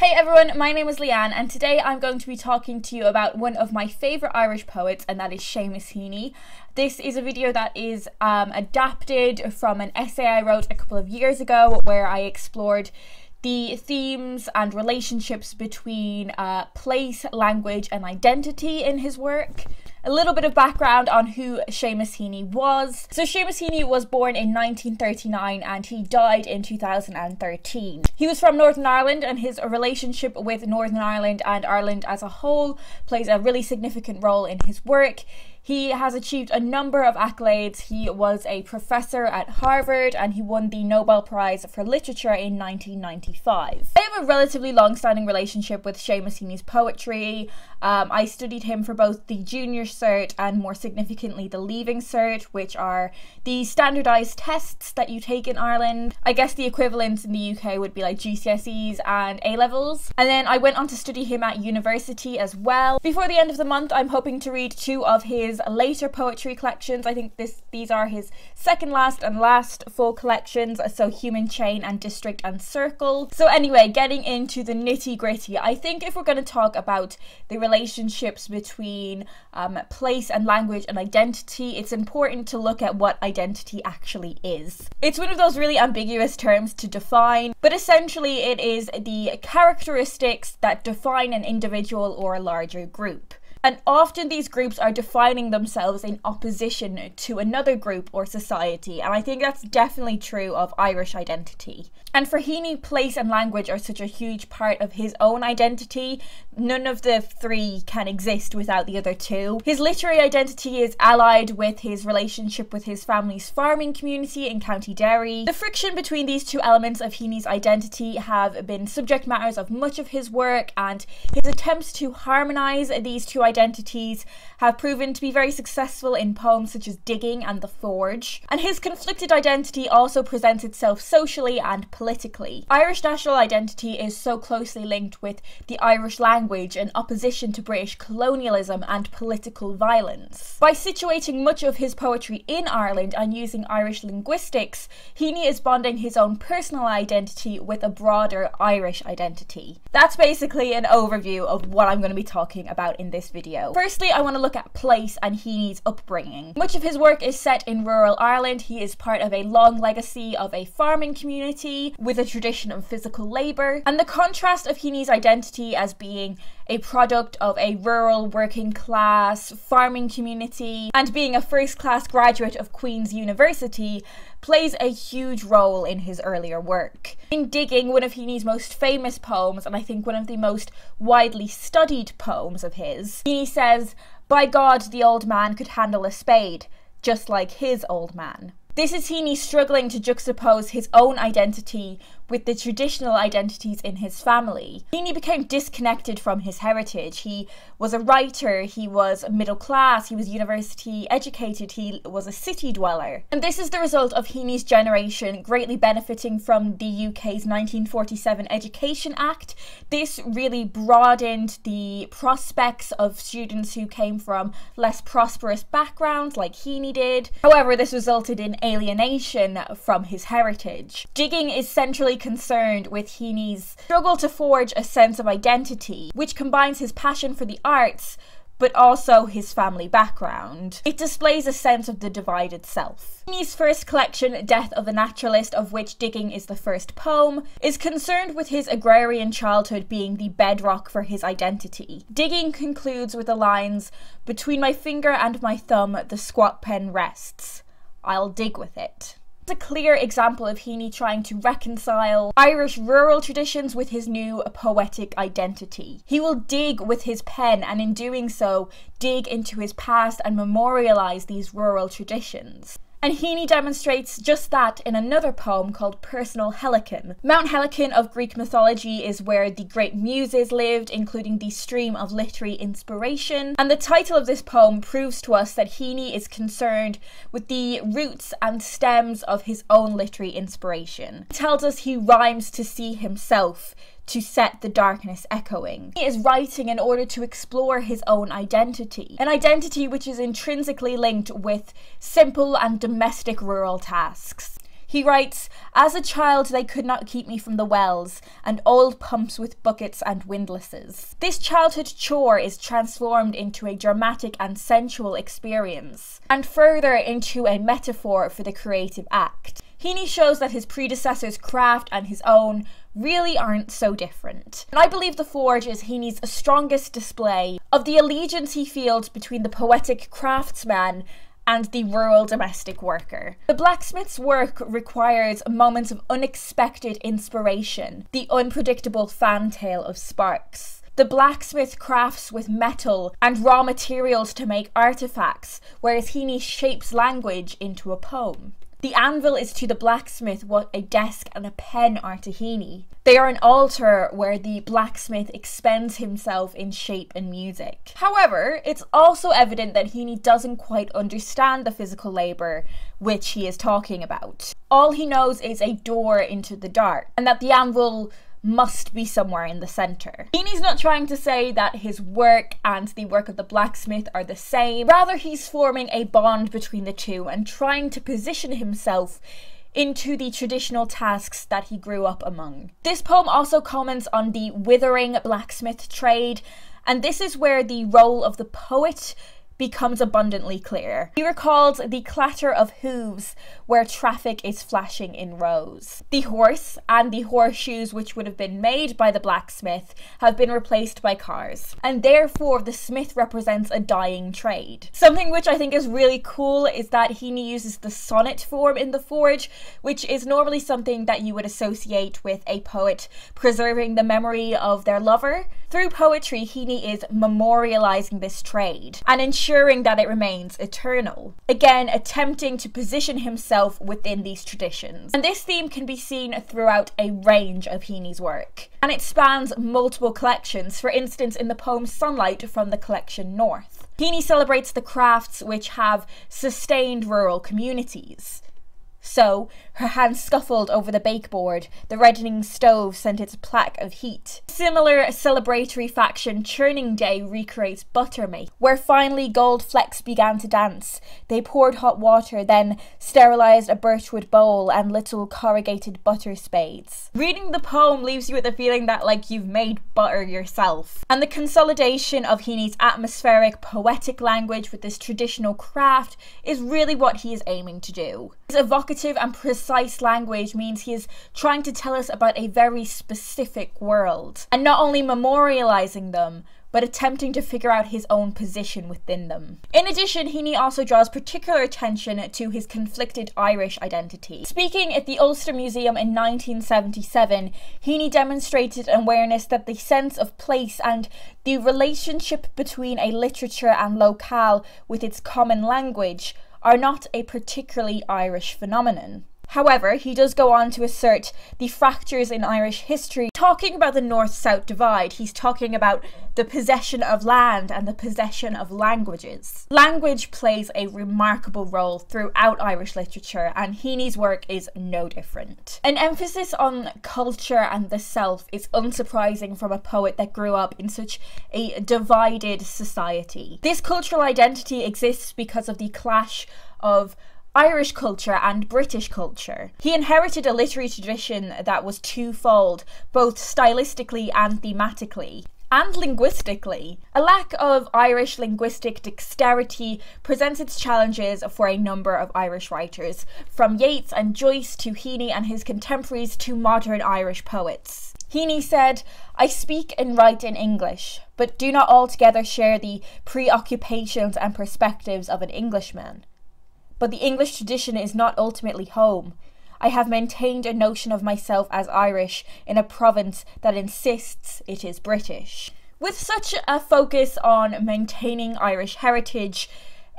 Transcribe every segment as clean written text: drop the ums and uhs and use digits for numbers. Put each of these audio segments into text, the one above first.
Hey everyone, my name is Leanne and today I'm going to be talking to you about one of my favourite Irish poets, and that is Seamus Heaney. This is a video that is adapted from an essay I wrote a couple of years ago where I explored the themes and relationships between place, language and identity in his work. A little bit of background on who Seamus Heaney was. So Seamus Heaney was born in 1939 and he died in 2013. He was from Northern Ireland, and his relationship with Northern Ireland and Ireland as a whole plays a really significant role in his work. He has achieved a number of accolades. He was a professor at Harvard and he won the Nobel Prize for Literature in 1995. I have a relatively long-standing relationship with Seamus Heaney's poetry. I studied him for both the Junior Cert and more significantly the Leaving Cert, which are the standardised tests that you take in Ireland. I guess the equivalents in the UK would be like GCSEs and A-levels. And then I went on to study him at university as well. Before the end of the month, I'm hoping to read two of his later poetry collections. I think these are his second last and last full collections, so Human Chain and District and Circle. So anyway, getting into the nitty gritty, I think if we're going to talk about the relationships between place and language and identity, it's important to look at what identity actually is. It's one of those really ambiguous terms to define, but essentially it is the characteristics that define an individual or a larger group. And often these groups are defining themselves in opposition to another group or society, and I think that's definitely true of Irish identity. And for Heaney, place and language are such a huge part of his own identity. None of the three can exist without the other two. His literary identity is allied with his relationship with his family's farming community in County Derry. The friction between these two elements of Heaney's identity have been subject matters of much of his work, and his attempts to harmonise these two identities have proven to be very successful in poems such as Digging and The Forge. And his conflicted identity also presents itself socially and politically. Irish national identity is so closely linked with the Irish language in opposition to British colonialism and political violence. By situating much of his poetry in Ireland and using Irish linguistics, Heaney is bonding his own personal identity with a broader Irish identity. That's basically an overview of what I'm going to be talking about in this video. Firstly, I want to look at place and Heaney's upbringing. Much of his work is set in rural Ireland. He is part of a long legacy of a farming community with a tradition of physical labour, and the contrast of Heaney's identity as being a product of a rural working class farming community and being a first-class graduate of Queen's University plays a huge role in his earlier work. In Digging, one of Heaney's most famous poems, and I think one of the most widely studied poems of his, Heaney says, "By God, the old man could handle a spade, just like his old man." This is Heaney struggling to juxtapose his own identity with the traditional identities in his family. Heaney became disconnected from his heritage. He was a writer, he was middle class, he was university educated, he was a city dweller. And this is the result of Heaney's generation greatly benefiting from the UK's 1947 Education Act. This really broadened the prospects of students who came from less prosperous backgrounds like Heaney did. However, this resulted in alienation from his heritage. Digging is centrally concerned with Heaney's struggle to forge a sense of identity, which combines his passion for the arts but also his family background. It displays a sense of the divided self. Heaney's first collection, Death of a Naturalist, of which Digging is the first poem, is concerned with his agrarian childhood being the bedrock for his identity. Digging concludes with the lines, "Between my finger and my thumb the squat pen rests. I'll dig with it." It's a clear example of Heaney trying to reconcile Irish rural traditions with his new poetic identity. He will dig with his pen, and in doing so, dig into his past and memorialise these rural traditions. And Heaney demonstrates just that in another poem called Personal Helicon. Mount Helicon of Greek mythology is where the great muses lived, including the stream of literary inspiration. And the title of this poem proves to us that Heaney is concerned with the roots and stems of his own literary inspiration. It tells us he rhymes to see himself, to set the darkness echoing. He is writing in order to explore his own identity, an identity which is intrinsically linked with simple and domestic rural tasks. He writes, "As a child they could not keep me from the wells and old pumps with buckets and windlasses." This childhood chore is transformed into a dramatic and sensual experience, and further into a metaphor for the creative act. Heaney shows that his predecessor's craft and his own really aren't so different. And I believe the forge is Heaney's strongest display of the allegiance he feels between the poetic craftsman and the rural domestic worker. The blacksmith's work requires moments of unexpected inspiration, the unpredictable fantail of sparks. The blacksmith crafts with metal and raw materials to make artifacts, whereas Heaney shapes language into a poem. The anvil is to the blacksmith what a desk and a pen are to Heaney. They are an altar where the blacksmith expends himself in shape and music. However, it's also evident that Heaney doesn't quite understand the physical labour which he is talking about. All he knows is a door into the dark, and that the anvil must be somewhere in the centre. Heaney's not trying to say that his work and the work of the blacksmith are the same, rather he's forming a bond between the two and trying to position himself into the traditional tasks that he grew up among. This poem also comments on the withering blacksmith trade, and this is where the role of the poet becomes abundantly clear. He recalls the clatter of hooves where traffic is flashing in rows. The horse and the horseshoes which would have been made by the blacksmith have been replaced by cars, and therefore the smith represents a dying trade. Something which I think is really cool is that Heaney uses the sonnet form in the forge, which is normally something that you would associate with a poet preserving the memory of their lover. Through poetry, Heaney is memorialising this trade and ensuring that it remains eternal. Again, attempting to position himself within these traditions. And this theme can be seen throughout a range of Heaney's work. And it spans multiple collections, for instance in the poem Sunlight from the collection North. Heaney celebrates the crafts which have sustained rural communities. So, her hands scuffled over the bakeboard, the reddening stove sent its plaque of heat. Similar celebratory faction Churning Day recreates Buttermake, where finally gold flecks began to dance. They poured hot water, then sterilised a birchwood bowl and little corrugated butter spades. Reading the poem leaves you with the feeling that like you've made butter yourself. And the consolidation of Heaney's atmospheric, poetic language with this traditional craft is really what he is aiming to do. His evocative and precise language means he is trying to tell us about a very specific world, and not only memorializing them, but attempting to figure out his own position within them. In addition, Heaney also draws particular attention to his conflicted Irish identity. Speaking at the Ulster Museum in 1977, Heaney demonstrated an awareness that the sense of place and the relationship between a literature and locale with its common language are not a particularly Irish phenomenon. However, he does go on to assert the fractures in Irish history. Talking about the North-South divide, he's talking about the possession of land and the possession of languages. Language plays a remarkable role throughout Irish literature, and Heaney's work is no different. An emphasis on culture and the self is unsurprising from a poet that grew up in such a divided society. This cultural identity exists because of the clash of Irish culture and British culture. He inherited a literary tradition that was twofold, both stylistically and thematically, and linguistically. A lack of Irish linguistic dexterity presents its challenges for a number of Irish writers, from Yeats and Joyce to Heaney and his contemporaries to modern Irish poets. Heaney said, "I speak and write in English, but do not altogether share the preoccupations and perspectives of an Englishman. But the English tradition is not ultimately home. I have maintained a notion of myself as Irish in a province that insists it is British." With such a focus on maintaining Irish heritage,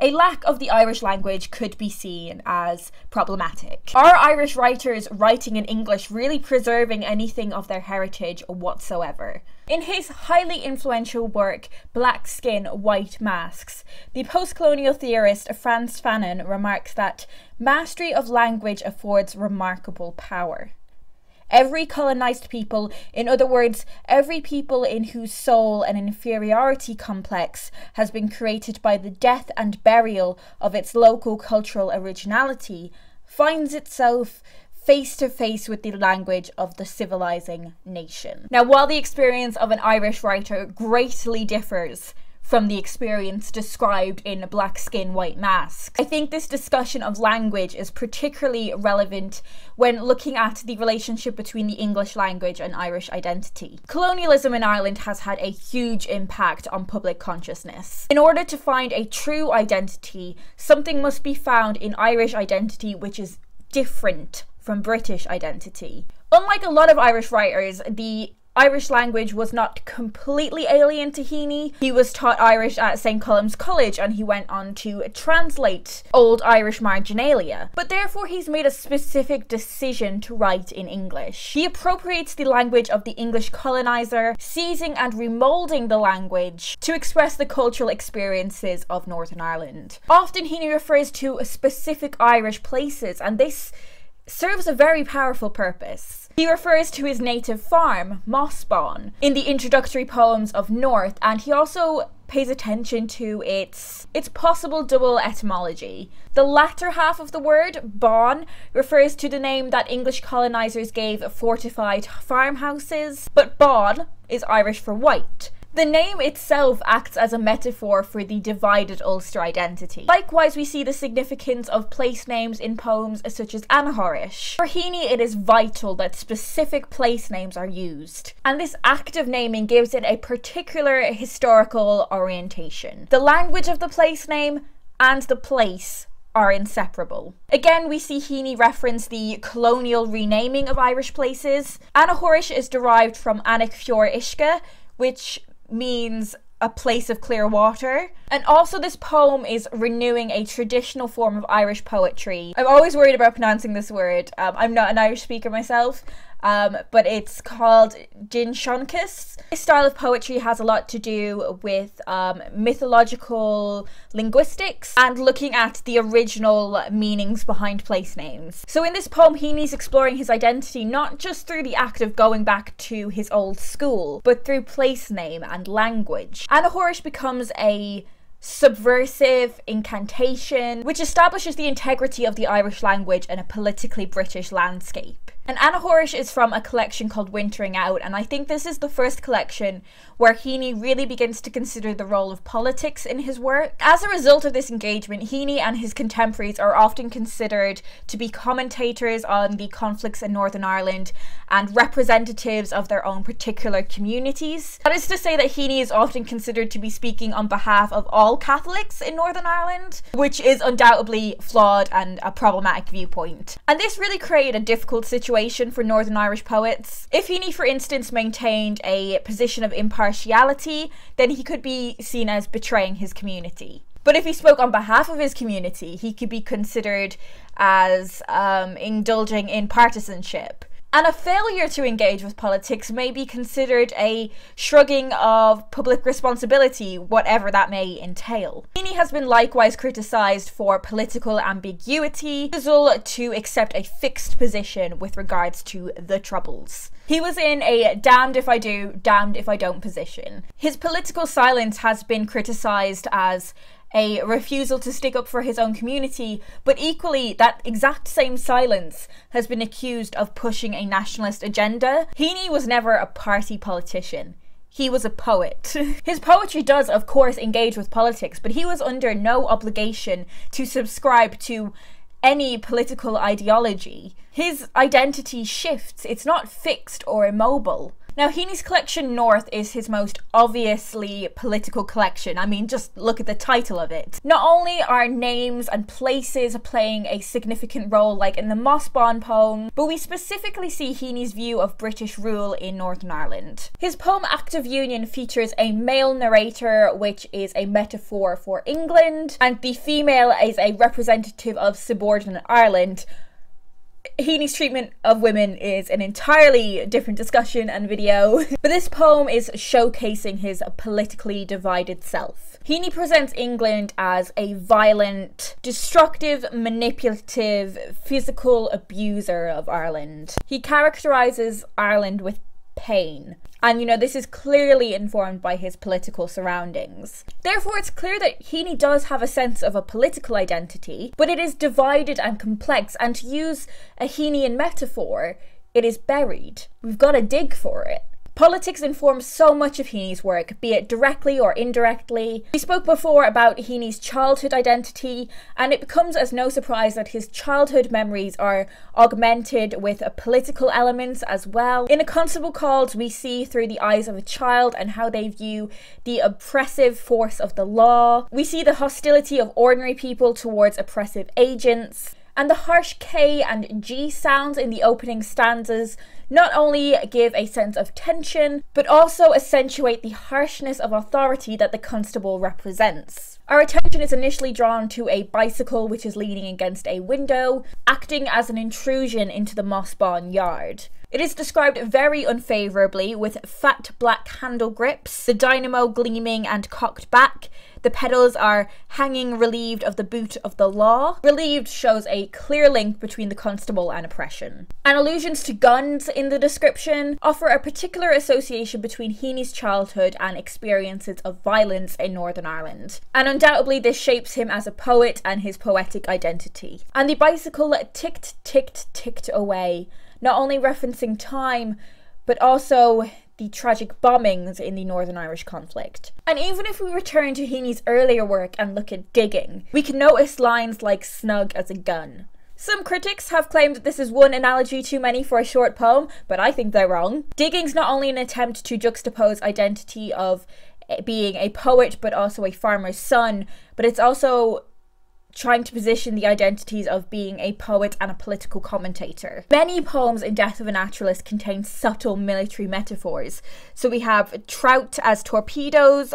a lack of the Irish language could be seen as problematic. Are Irish writers writing in English really preserving anything of their heritage whatsoever? In his highly influential work, Black Skin, White Masks, the post-colonial theorist Frantz Fanon remarks that mastery of language affords remarkable power. Every colonised people, in other words, every people in whose soul an inferiority complex has been created by the death and burial of its local cultural originality, finds itself face to face with the language of the civilizing nation. Now, while the experience of an Irish writer greatly differs from the experience described in Black Skin, White Mask, I think this discussion of language is particularly relevant when looking at the relationship between the English language and Irish identity. Colonialism in Ireland has had a huge impact on public consciousness. In order to find a true identity, something must be found in Irish identity which is different from British identity. Unlike a lot of Irish writers, the Irish language was not completely alien to Heaney. He was taught Irish at St. Colum's College and he went on to translate Old Irish marginalia. But therefore he's made a specific decision to write in English. He appropriates the language of the English colonizer, seizing and remoulding the language to express the cultural experiences of Northern Ireland. Often Heaney refers to specific Irish places, and this serves a very powerful purpose. He refers to his native farm, Mossbawn, in the introductory poems of North, and he also pays attention to its possible double etymology. The latter half of the word, bawn, refers to the name that English colonisers gave fortified farmhouses, but bawn is Irish for white. The name itself acts as a metaphor for the divided Ulster identity. Likewise, we see the significance of place names in poems such as Anahorish. For Heaney, it is vital that specific place names are used, and this act of naming gives it a particular historical orientation. The language of the place name and the place are inseparable. Again, we see Heaney reference the colonial renaming of Irish places. Anahorish is derived from Anach Fior Ishka, which means a place of clear water. And also this poem is renewing a traditional form of Irish poetry. I'm always worried about pronouncing this word. I'm not an Irish speaker myself, but it's called Dinshonkis. This style of poetry has a lot to do with mythological linguistics and looking at the original meanings behind place names. So in this poem, Heaney's exploring his identity not just through the act of going back to his old school, but through place name and language. Anahorish becomes a subversive incantation which establishes the integrity of the Irish language in a politically British landscape. And Anahorish is from a collection called Wintering Out, and I think this is the first collection where Heaney really begins to consider the role of politics in his work. As a result of this engagement, Heaney and his contemporaries are often considered to be commentators on the conflicts in Northern Ireland and representatives of their own particular communities. That is to say that Heaney is often considered to be speaking on behalf of all Catholics in Northern Ireland, which is undoubtedly flawed and a problematic viewpoint. And this really created a difficult situation for Northern Irish poets. If Heaney, for instance, maintained a position of impartiality, then he could be seen as betraying his community. But if he spoke on behalf of his community, he could be considered as indulging in partisanship. And a failure to engage with politics may be considered a shrugging of public responsibility, whatever that may entail. Heaney has been likewise criticised for political ambiguity, refusal to accept a fixed position with regards to the Troubles. He was in a damned if I do, damned if I don't position. His political silence has been criticised as a refusal to stick up for his own community, but equally that exact same silence has been accused of pushing a nationalist agenda. Heaney was never a party politician. He was a poet. His poetry does, of course, engage with politics, but he was under no obligation to subscribe to any political ideology. His identity shifts. It's not fixed or immobile. Now, Heaney's collection North is his most obviously political collection. I mean, just look at the title of it. Not only are names and places playing a significant role, like in the Mossbawn poem, but we specifically see Heaney's view of British rule in Northern Ireland. His poem Act of Union features a male narrator, which is a metaphor for England, and the female is a representative of subordinate Ireland. Heaney's treatment of women is an entirely different discussion and video, but this poem is showcasing his politically divided self. Heaney presents England as a violent, destructive, manipulative, physical abuser of Ireland. He characterises Ireland with pain, And you know, this is clearly informed by his political surroundings. Therefore, it's clear that Heaney does have a sense of a political identity, but it is divided and complex, and to use a Heaneyan metaphor, it is buried. We've got to dig for it. Politics informs so much of Heaney's work, be it directly or indirectly. We spoke before about Heaney's childhood identity, and it becomes as no surprise that his childhood memories are augmented with political elements as well. In A Constable Called, we see through the eyes of a child and how they view the oppressive force of the law. We see the hostility of ordinary people towards oppressive agents. And the harsh K and G sounds in the opening stanzas not only give a sense of tension, but also accentuate the harshness of authority that the constable represents. Our attention is initially drawn to a bicycle which is leaning against a window, acting as an intrusion into the Mossbawn yard. It is described very unfavourably, with fat black handle grips, the dynamo gleaming and cocked back. The pedals are hanging relieved of the boot of the law. Relieved shows a clear link between the constable and oppression. And allusions to guns in the description offer a particular association between Heaney's childhood and experiences of violence in Northern Ireland. And undoubtedly this shapes him as a poet and his poetic identity. And the bicycle ticked away, not only referencing time, but also the tragic bombings in the Northern Irish conflict. And even if we return to Heaney's earlier work and look at Digging, we can notice lines like snug as a gun. Some critics have claimed that this is one analogy too many for a short poem, but I think they're wrong. Digging's not only an attempt to juxtapose identity of being a poet but also a farmer's son, but it's also trying to position the identities of being a poet and a political commentator. Many poems in Death of a Naturalist contain subtle military metaphors. So we have trout as torpedoes,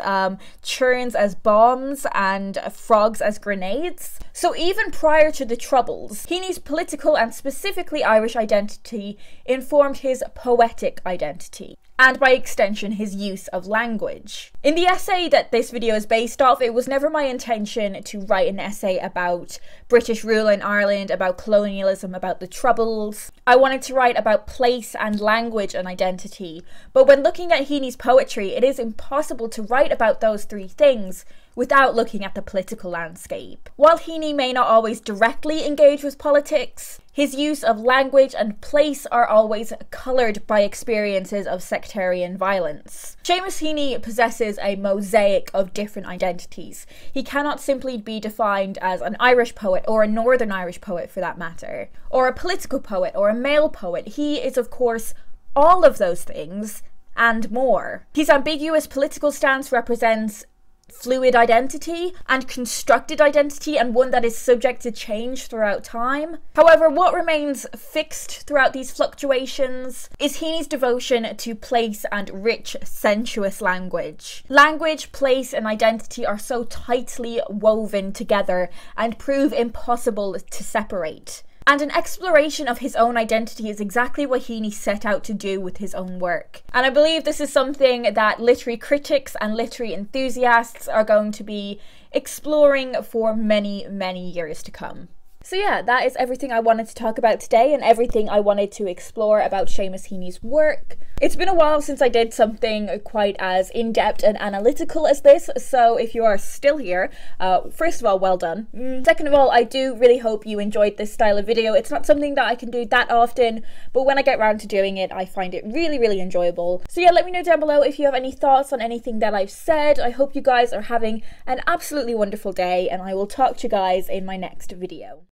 churns as bombs, and frogs as grenades. So even prior to the Troubles, Heaney's political and specifically Irish identity informed his poetic identity, and by extension his use of language. In the essay that this video is based off, it was never my intention to write an essay about British rule in Ireland, about colonialism, about the Troubles. I wanted to write about place and language and identity, but when looking at Heaney's poetry, it is impossible to write about those three things without looking at the political landscape. While Heaney may not always directly engage with politics, his use of language and place are always coloured by experiences of sectarian violence. Seamus Heaney possesses a mosaic of different identities. He cannot simply be defined as an Irish poet, or a Northern Irish poet for that matter, or a political poet, or a male poet. He is, of course, all of those things and more. His ambiguous political stance represents fluid identity and constructed identity, and one that is subject to change throughout time. However, what remains fixed throughout these fluctuations is Heaney's devotion to place and rich, sensuous language. Language, place, and identity are so tightly woven together and prove impossible to separate. And an exploration of his own identity is exactly what Heaney set out to do with his own work. And I believe this is something that literary critics and literary enthusiasts are going to be exploring for many, many years to come. So yeah, that is everything I wanted to talk about today and everything I wanted to explore about Seamus Heaney's work. It's been a while since I did something quite as in-depth and analytical as this, so if you are still here, first of all, well done. Second of all, I do really hope you enjoyed this style of video. It's not something that I can do that often, but when I get around to doing it, I find it really, really enjoyable. So yeah, let me know down below if you have any thoughts on anything that I've said. I hope you guys are having an absolutely wonderful day, and I will talk to you guys in my next video.